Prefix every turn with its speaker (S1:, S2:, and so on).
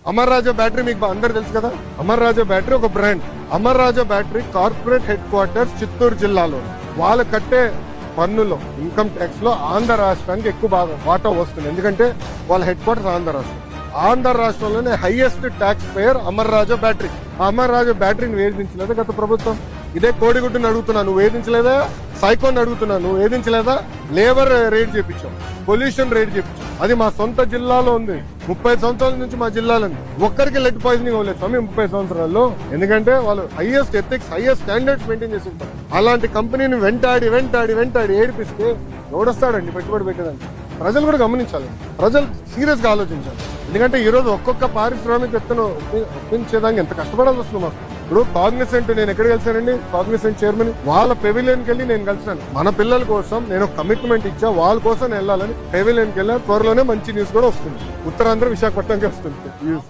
S1: Amar Raja battery మీకు అందరు తెలుసు కదా. అమర్ రాజా బ్యాటరీ ఒక brand. Amar Raja battery corporate headquarters Chittoor జిల్లాలో. వాళ్ళు కట్టే పన్నులో ఇన్కమ్ ట్యాక్స్ లో ఆంధ్ర రాష్ట్రానికి ఎక్కువ బాగా వాటా వస్తుంది. ఎందుకంటే వాళ్ళ హెడ్ క్వార్టర్స్ ఆంధ్ర రాష్ట్రం. ఆంధ్ర రాష్ట్రంలోనే highest tax payer Amar Raja battery. ఆ అమర్ రాజా బ్యాటరీని వేధించలేదా గత ప్రభుత్వం? ఇదే కోడిగుడ్డుని అడుగుతున్నా, నువ్వు వేధించలేదా? సైకోన్ అడుగుతున్నా, నువ్వు వేధించలేదా? లేబర్ రేట్ చేపించాం, పొల్యూషన్ రేట్ చేపించాం. అది మా సొంత జిల్లాలో ఉంది. 30 సంవత్సరాల నుంచి మా జిల్లాలో ఉంది. ఒక్కరికి లెడ్ పాయిజనింగ్ అవ్వలేదు స్వామి 30 సంవత్సరాల్లో. ఎందుకంటే వాళ్ళు highest ethics, highest standards maintain చేసి ఉంటారు. అలాంటి కంపెనీని వెంటాడి ఏడిపిస్తే ఎవడొస్తాడండి పెట్టుబడి పెట్టేదానికి? ప్రజలు కూడా గమనించాలి, ప్రజలు సీరియస్ గా ఆలోచించాలి. ఎందుకంటే ఈ రోజు ఒక్కొక్క పారిశ్రామికవేత్తను ఒప్పించేదానికి ఎంత కష్టపడాల్సి వస్తుంది మాకు. ఇప్పుడు కాగ్నిసెంట్ నేను ఎక్కడ కలిసానండి, కాగ్నిసెంట్ చైర్మన్ వాళ్ళ పెవిలియన్ కి వెళ్ళి నేను కలిసాను. మన పిల్లల కోసం నేను కమిట్మెంట్ ఇచ్చా, వాళ్ళ కోసం వెళ్ళాలని పెవిలియన్ కి వెళ్ళా. త్వరలోనే మంచి న్యూస్ కూడా వస్తుంది. ఉత్తరాంధ్ర విశాఖపట్నంకి వస్తుంది.